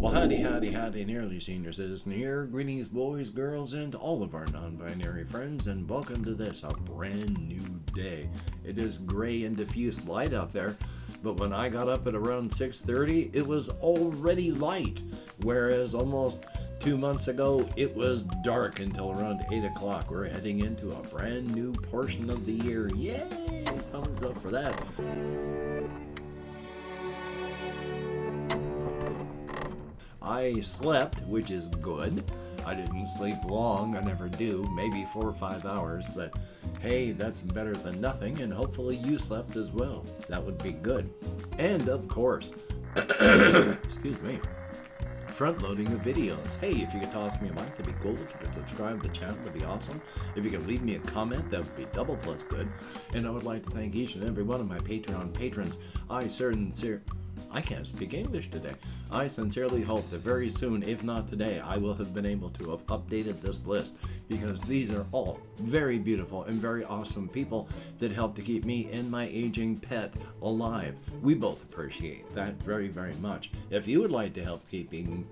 Well, howdy, howdy, howdy, nearly senior citizen here. Greetings, boys, girls, and all of our non-binary friends, and welcome to this, a brand new day. It is gray and diffuse light out there, but when I got up at around 6:30, it was already light, whereas almost 2 months ago, it was dark until around 8 o'clock. We're heading into a brand new portion of the year. Yay! Thumbs up for that. I slept, which is good. I didn't sleep long, I never do, maybe 4 or 5 hours, but hey, that's better than nothing, and hopefully you slept as well. That would be good. And of course, excuse me, front loading of videos. Hey, if you could toss me a like, that'd be cool. If you could subscribe to the channel, that'd be awesome. If you could leave me a comment, that would be double plus good. And I would like to thank each and every one of my Patreon patrons. I can't speak English today. I sincerely hope that very soon, if not today, I will have been able to have updated this list, because these are all very beautiful and very awesome people that help to keep me and my aging pet alive. We both appreciate that very, very much. If you would like to help keeping...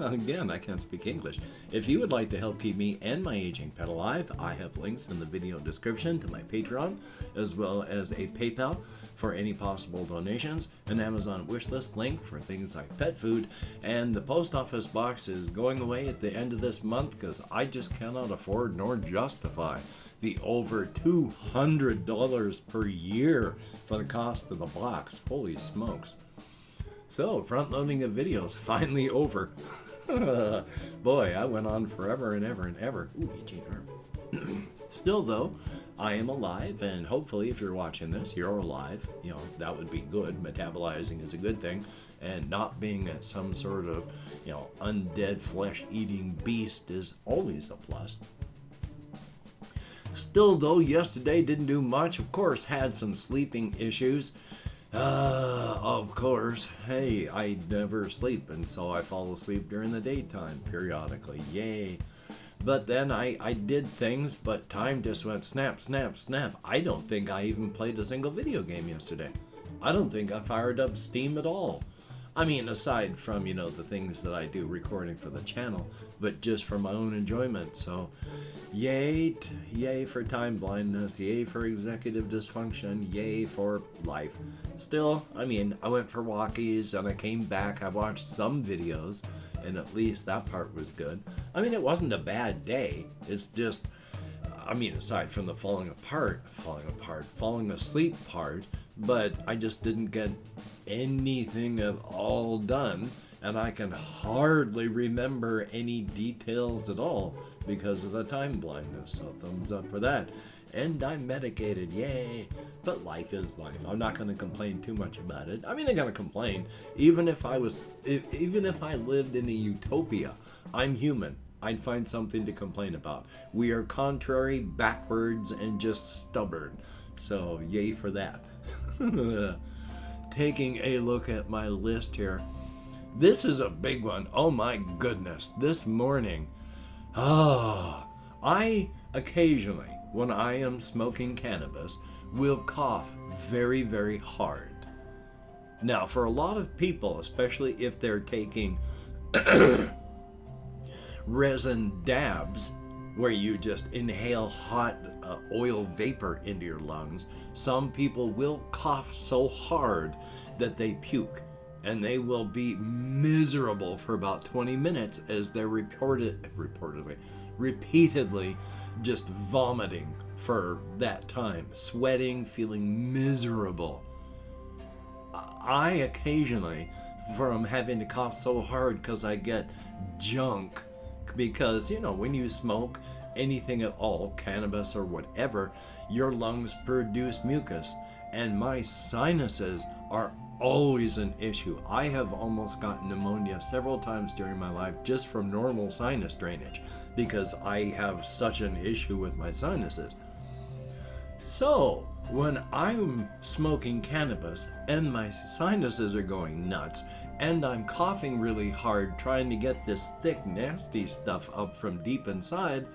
Again, I can't speak English. If you would like to help keep me and my aging pet alive, I have links in the video description to my Patreon, as well as a PayPal for any possible donations, an Amazon wishlist link for things like pet food, and the post office box is going away at the end of this month because I just cannot afford nor justify the over $200 per year for the cost of the box. Holy smokes. So, front loading of videos finally over. Boy, I went on forever and ever and ever. Ooh, itchy arm. Still though, I am alive, and hopefully if you're watching this, you're alive. You know, that would be good. Metabolizing is a good thing, and not being some sort of, undead flesh-eating beast is always a plus. Still though, yesterday didn't do much. Of course, had some sleeping issues. Of course, hey, I never sleep, and so I fall asleep during the daytime periodically, yay. But then I did things, but time just went snap, snap, snap. I don't think I even played a single video game yesterday. I don't think I fired up Steam at all. I mean, aside from, the things that I do recording for the channel, but just for my own enjoyment. So, yay for time blindness, yay for executive dysfunction, yay for life. Still, I went for walkies and I came back, I watched some videos, and at least that part was good. It wasn't a bad day. It's just, aside from the falling asleep part, but I just didn't get anything at all done, and I can hardly remember any details at all because of the time blindness, so thumbs up for that. And I'm medicated, yay. But life is life. I'm not going to complain too much about it. I'm going to complain. Even if I lived in a utopia, I'm human. I'd find something to complain about. We are contrary, backwards, and just stubborn. So, yay for that. Taking a look at my list here. This is a big one. Oh my goodness. This morning. I occasionally, when I am smoking cannabis, will cough very, very hard. Now, for a lot of people, especially if they're taking resin dabs, where you just inhale hot oil vapor into your lungs, some people will cough so hard that they puke, and they will be miserable for about 20 minutes as they're repeatedly just vomiting for that time, sweating, feeling miserable. I occasionally, from having to cough so hard because I get junk, because, when you smoke anything at all, cannabis or whatever, your lungs produce mucus, and my sinuses are always an issue. I have almost gotten pneumonia several times during my life just from normal sinus drainage, because I have such an issue with my sinuses. So, when I'm smoking cannabis and my sinuses are going nuts, and I'm coughing really hard trying to get this thick, nasty stuff up from deep inside,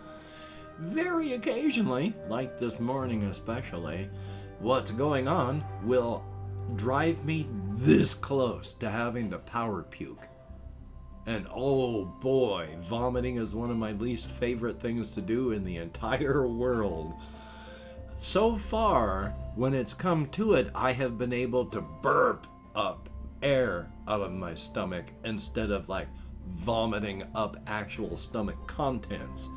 very occasionally, like this morning especially, what's going on will drive me this close to having to power puke. And oh boy, vomiting is one of my least favorite things to do in the entire world. So far, when it's come to it, I have been able to burp up air out of my stomach instead of like vomiting up actual stomach contents.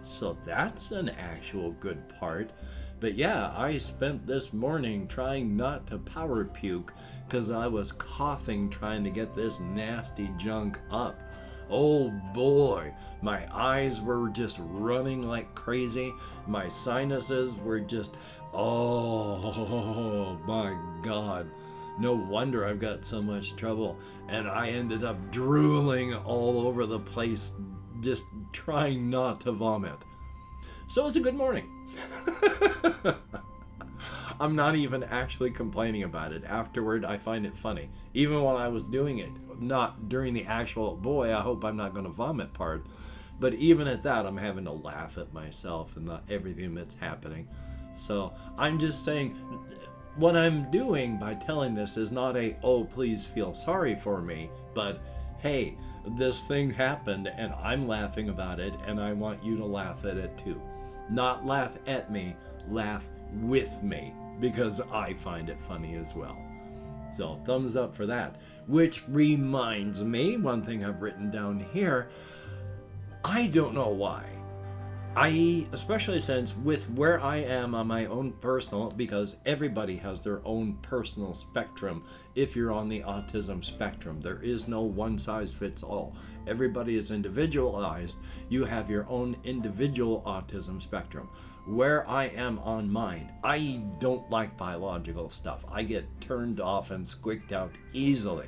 So that's an actual good part. But yeah, I spent this morning trying not to power puke because I was coughing trying to get this nasty junk up. Oh boy, my eyes were just running like crazy. My sinuses were just, oh my God. No wonder I've got so much trouble. And I ended up drooling all over the place, just trying not to vomit. So it's a good morning. I'm not even actually complaining about it. Afterward, I find it funny. Even while I was doing it, not during the actual, boy, I hope I'm not going to vomit part. But even at that, I'm having to laugh at myself and not everything that's happening. So I'm just saying, what I'm doing by telling this is not a, oh, please feel sorry for me, but hey, this thing happened and I'm laughing about it and I want you to laugh at it too. Not laugh at me, laugh with me, because I find it funny as well. So thumbs up for that. Which reminds me, one thing I've written down here, I don't know why. Especially since with where I am on my own personal, because everybody has their own personal spectrum. If you're on the autism spectrum, there is no one size fits all. Everybody is individualized. You have your own individual autism spectrum. Where I am on mine, I don't like biological stuff. I get turned off and squicked out easily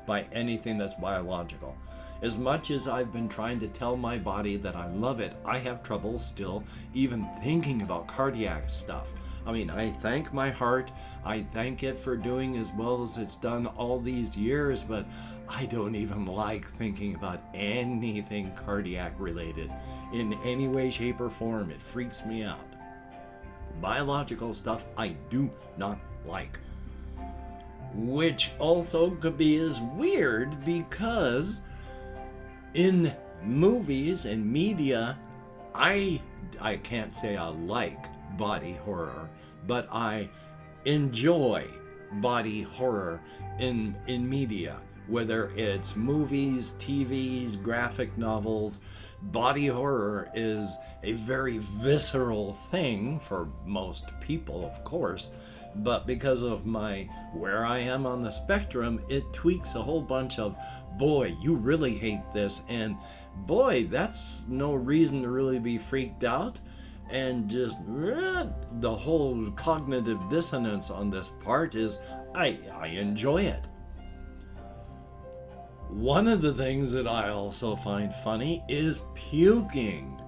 by anything that's biological. As much as I've been trying to tell my body that I love it, I have trouble still even thinking about cardiac stuff. I mean, I thank my heart, I thank it for doing as well as it's done all these years, but I don't even like thinking about anything cardiac related in any way, shape, or form. It freaks me out. Biological stuff I do not like. Which also could be as weird because in movies and media, I can't say I like body horror, but I enjoy body horror in media, whether it's movies, TVs, graphic novels. Body horror is a very visceral thing for most people, of course, but because of where I am on the spectrum, it tweaks a whole bunch of, boy, you really hate this, and boy, that's no reason to really be freaked out, and just the whole cognitive dissonance on this part is, I enjoy it. One of the things that I also find funny is puking.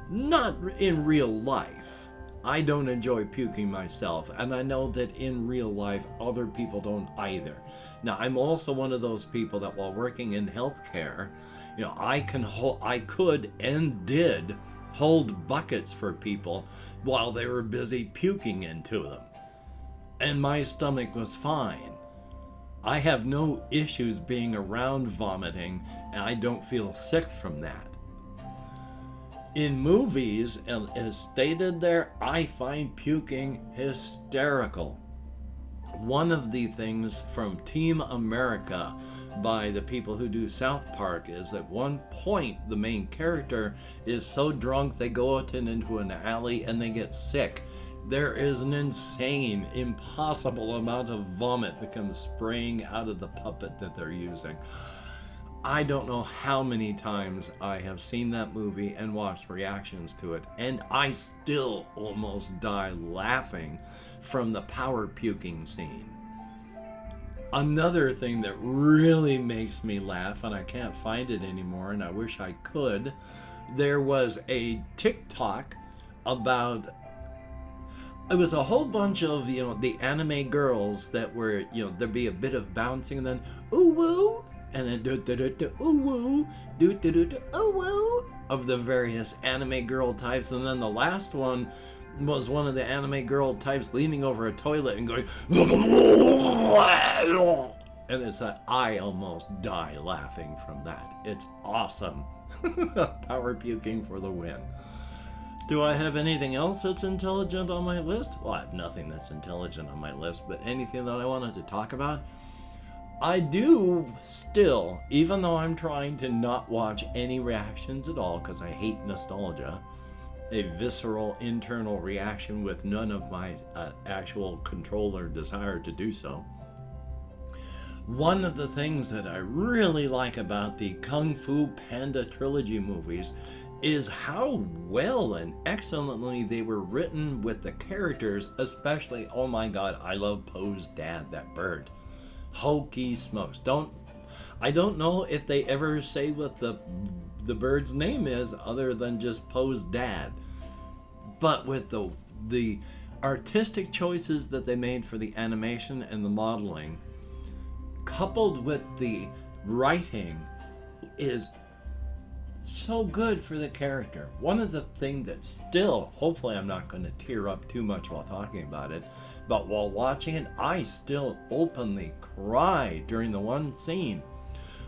Not in real life. I don't enjoy puking myself, and I know that in real life other people don't either. Now, I'm also one of those people that while working in healthcare, I could and did hold buckets for people while they were busy puking into them. And my stomach was fine. I have no issues being around vomiting, and I don't feel sick from that. In movies, as stated there, I find puking hysterical. One of the things from Team America by the people who do South Park is at one point the main character is so drunk they go out into an alley and they get sick. There is an insane, impossible amount of vomit that comes spraying out of the puppet that they're using. I don't know how many times I have seen that movie and watched reactions to it, and I still almost die laughing from the power puking scene. Another thing that really makes me laugh, and I can't find it anymore, and I wish I could, there was a TikTok about, it was a whole bunch of, the anime girls that were, there'd be a bit of bouncing and then, ooh woo, and then ooh woo, ooh woo, of the various anime girl types, and then the last one was one of the anime girl types leaning over a toilet and going And it's that I almost die laughing from that. It's awesome. Power puking for the win. Do I have anything else that's intelligent on my list? Well, I have nothing that's intelligent on my list, but anything that I wanted to talk about? I do still, even though I'm trying to not watch any reactions at all because I hate nostalgia, a visceral internal reaction with none of my actual control or desire to do so. One of the things that I really like about the Kung Fu Panda trilogy movies is how well and excellently they were written with the characters, especially, oh my god, I love Po's dad, that bird. Hokey smokes. I don't know if they ever say what the bird's name is other than just Po's dad. But with the artistic choices that they made for the animation and the modeling, coupled with the writing, is so good for the character. One of the things that still, hopefully I'm not going to tear up too much while talking about it, but while watching it, I still openly cry during the one scene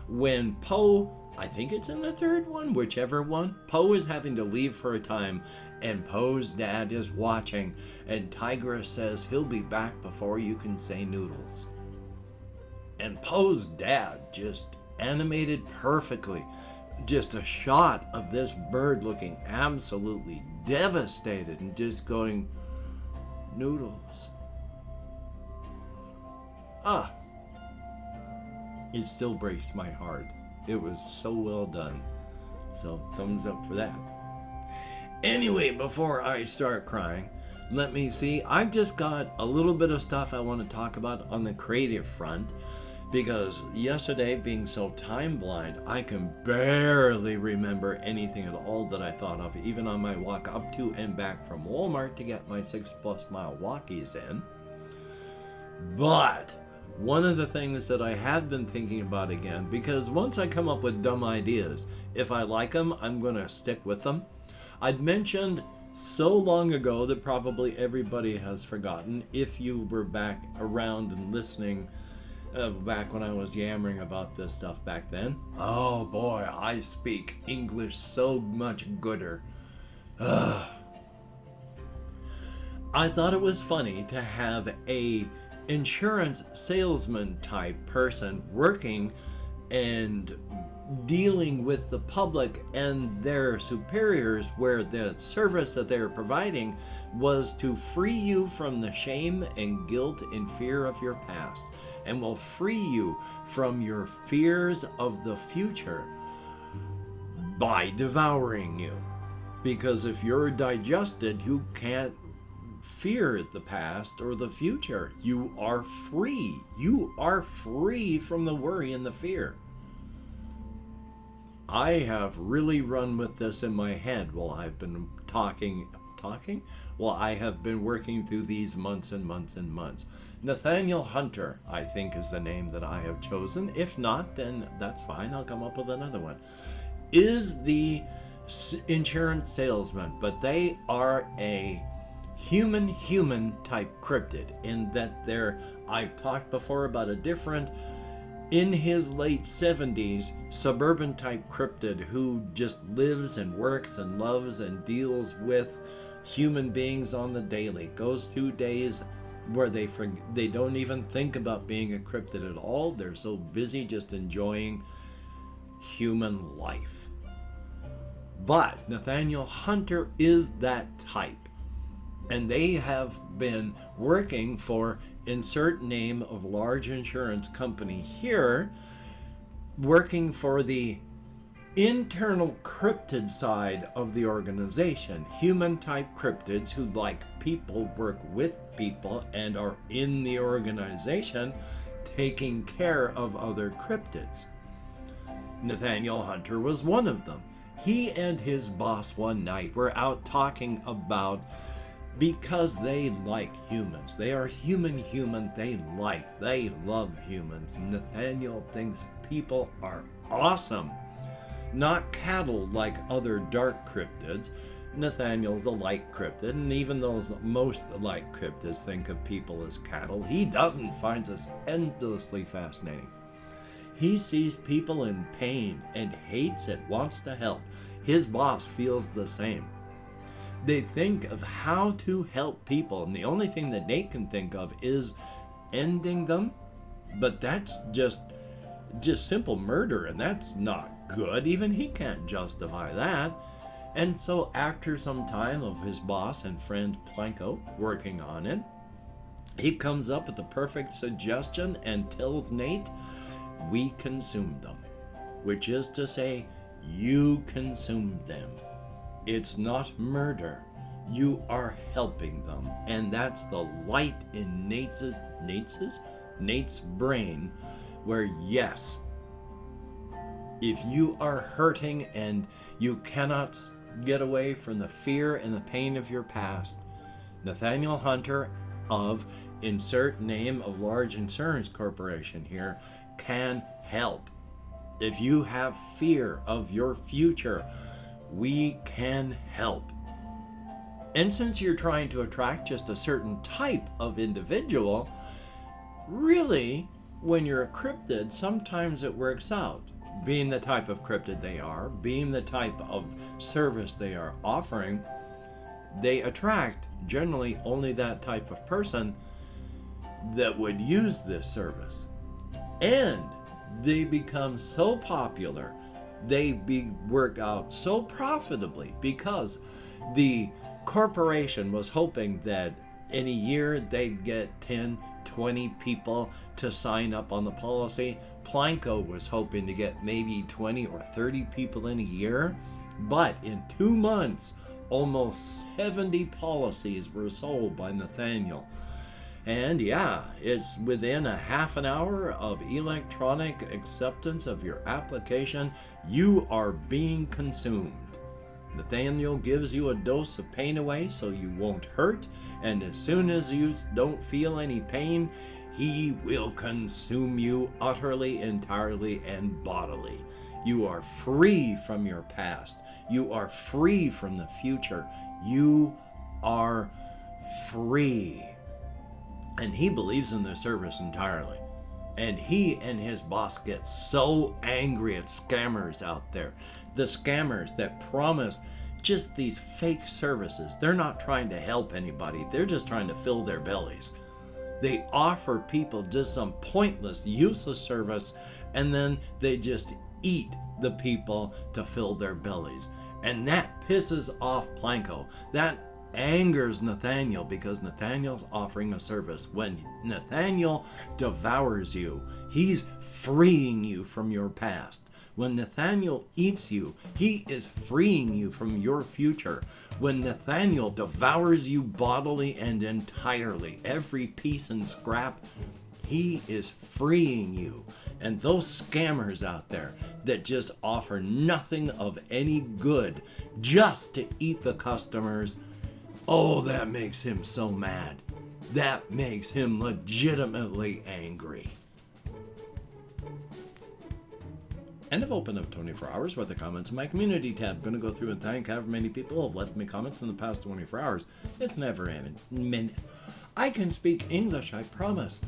when Po, I think it's in the third one, whichever one, Po is having to leave for a time and Po's dad is watching and Tigress says he'll be back before you can say noodles. And Po's dad just animated perfectly. Just a shot of this bird looking absolutely devastated and just going, noodles. It still breaks my heart. It was so well done. So thumbs up for that. Anyway, before I start crying, let me see. I've just got a little bit of stuff I want to talk about on the creative front. Because yesterday, being so time blind, I can barely remember anything at all that I thought of, even on my walk up to and back from Walmart to get my 6+ mile walkies in. But one of the things that I have been thinking about again, because once I come up with dumb ideas, if I like them, I'm going to stick with them. I'd mentioned so long ago that probably everybody has forgotten, if you were back around and listening back when I was yammering about this stuff back then. Oh boy, I speak English so much gooder. I thought it was funny to have a insurance salesman type person working and dealing with the public and their superiors, where the service that they were providing was to free you from the shame and guilt and fear of your past, and will free you from your fears of the future by devouring you. Because if you're digested, you can't fear the past or the future. You are free. You are free from the worry and the fear. I have really run with this in my head while I've been talking? Well, I have been working through these months and months and months. Nathaniel Hunter, I think, is the name that I have chosen. If not, then that's fine. I'll come up with another one. Is the insurance salesman, but they are a human type cryptid, in that I've talked before about a different, in his late 70s, suburban type cryptid who just lives and works and loves and deals with human beings on the daily, goes through days where they don't even think about being a cryptid at all. They're so busy just enjoying human life. But Nathaniel Hunter is that type. And they have been working for insert name of large insurance company here, working for the internal cryptid side of the organization. Human type cryptids who, like people, work with people and are in the organization taking care of other cryptids. Nathaniel Hunter was one of them. He and his boss one night were out talking about, because they like humans. They are human. They love humans. Nathaniel thinks people are awesome. Not cattle like other dark cryptids. Nathaniel's a light cryptid, and even though most light cryptids think of people as cattle, he doesn't, finds us endlessly fascinating. He sees people in pain and hates it, wants to help. His boss feels the same. They think of how to help people, and the only thing that Nate can think of is ending them. But that's just simple murder, and that's not good. Even he can't justify that. And so after some time of his boss and friend Planko working on it, he comes up with the perfect suggestion and tells Nate, we consume them. Which is to say, you consume them. It's not murder. You are helping them. And that's the light in Nate's brain, where yes, if you are hurting and you cannot get away from the fear and the pain of your past, Nathaniel Hunter of insert name of large insurance corporation here can help. If you have fear of your future, we can help. And since you're trying to attract just a certain type of individual, really, when you're a cryptid, sometimes it works out. Being the type of cryptid they are, being the type of service they are offering, they attract generally only that type of person that would use this service. And they become so popular, they work out so profitably because the corporation was hoping that in a year they'd get 10, 20 people to sign up on the policy. Planko was hoping to get maybe 20 or 30 people in a year, but in 2 months, almost 70 policies were sold by Nathaniel. And yeah, it's within a half an hour of electronic acceptance of your application, you are being consumed. Nathaniel gives you a dose of pain away so you won't hurt, and as soon as you don't feel any pain, he will consume you utterly, entirely, and bodily. You are free from your past. You are free from the future. You are free. And he believes in the service entirely. And he and his boss get so angry at scammers out there. The scammers that promise just these fake services. They're not trying to help anybody. They're just trying to fill their bellies. They offer people just some pointless, useless service, and then they just eat the people to fill their bellies. And that pisses off Planko. That angers Nathaniel because Nathaniel's offering a service. When Nathaniel devours you, he's freeing you from your past. When Nathaniel eats you, he is freeing you from your future. When Nathaniel devours you bodily and entirely, every piece and scrap, he is freeing you. And those scammers out there that just offer nothing of any good just to eat the customers, oh, that makes him so mad. That makes him legitimately angry. And I've opened up 24 hours worth of comments in my community tab. I'm going to go through and thank however many people have left me comments in the past 24 hours. It's never many. I can speak English, I promise.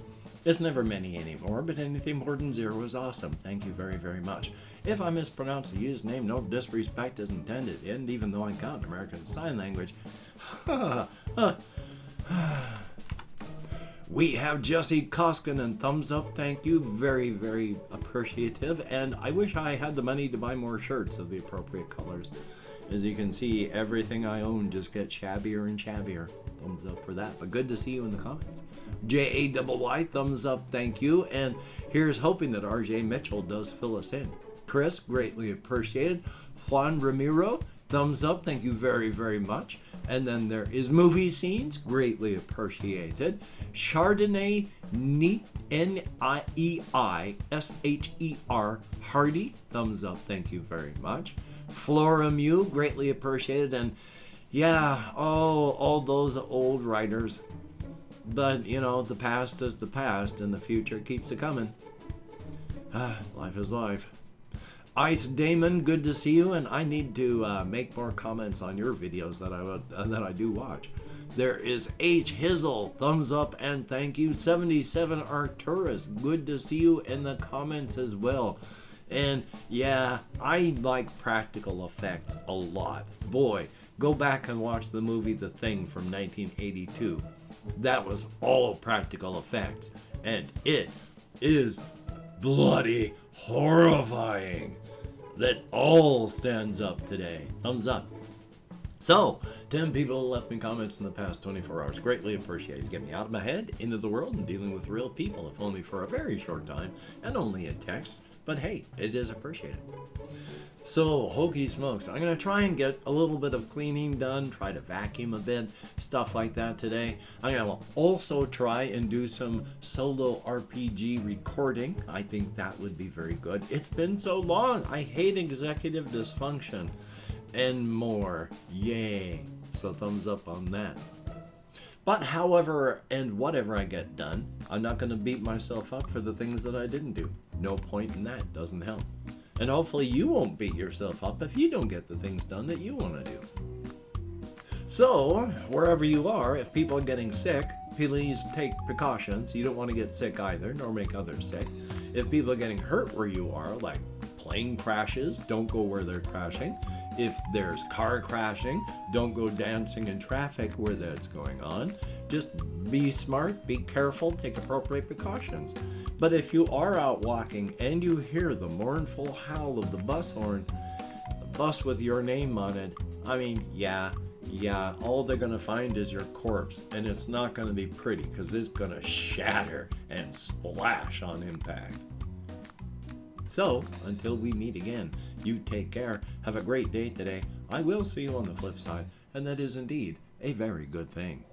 It's never many anymore, but anything more than 0 is awesome. Thank you very, very much. If I mispronounce the username, no disrespect is intended. And even though I count American Sign Language, we have Jesse Koskinen, thumbs up, thank you, very, very appreciative, and I wish I had the money to buy more shirts of the appropriate colors. As you can see, everything I own just gets shabbier and shabbier. Thumbs up for that, but good to see you in the comments. J-A-Y-Y, thumbs up, thank you, and here's hoping that RJ Mitchell does fill us in. Chris, greatly appreciated. Juan Ramiro, thumbs up, thank you very, very much. And then there is movie scenes, greatly appreciated. Chardonnay, N-I-E-I-S-H-E-R, Hardy, thumbs up, thank you very much. Flora Mew, greatly appreciated. And yeah, all those old writers. But, you know, the past is the past and the future keeps it coming. Life is life. Ice Damon, good to see you, and I need to make more comments on your videos that I do watch. There is H. Hizzle, thumbs up and thank you. 77 Arcturus, good to see you in the comments as well. And yeah, I like practical effects a lot. Boy, go back and watch the movie The Thing from 1982. That was all practical effects, and it is bloody horrifying. That all stands up today. Thumbs up. So, 10 people left me comments in the past 24 hours. Greatly appreciated. Get me out of my head, into the world, and dealing with real people, if only for a very short time, and only in text. But hey, it is appreciated. So, hokey smokes. I'm going to try and get a little bit of cleaning done, try to vacuum a bit, stuff like that today. I'm going to also try and do some solo RPG recording. I think that would be very good. It's been so long. I hate executive dysfunction. And more. Yay. So thumbs up on that. But however and whatever I get done, I'm not going to beat myself up for the things that I didn't do. No point in that. Doesn't help. And hopefully you won't beat yourself up if you don't get the things done that you want to do. So, wherever you are, if people are getting sick, please take precautions. You don't want to get sick either, nor make others sick. If people are getting hurt where you are, like plane crashes, don't go where they're crashing. If there's car crashing, don't go dancing in traffic where that's going on. Just be smart, be careful, take appropriate precautions. But if you are out walking and you hear the mournful howl of the bus horn, the bus with your name on it, I mean, yeah, all they're going to find is your corpse, and it's not going to be pretty because it's going to shatter and splash on impact. So, until we meet again, you take care, have a great day today. I will see you on the flip side, and that is indeed a very good thing.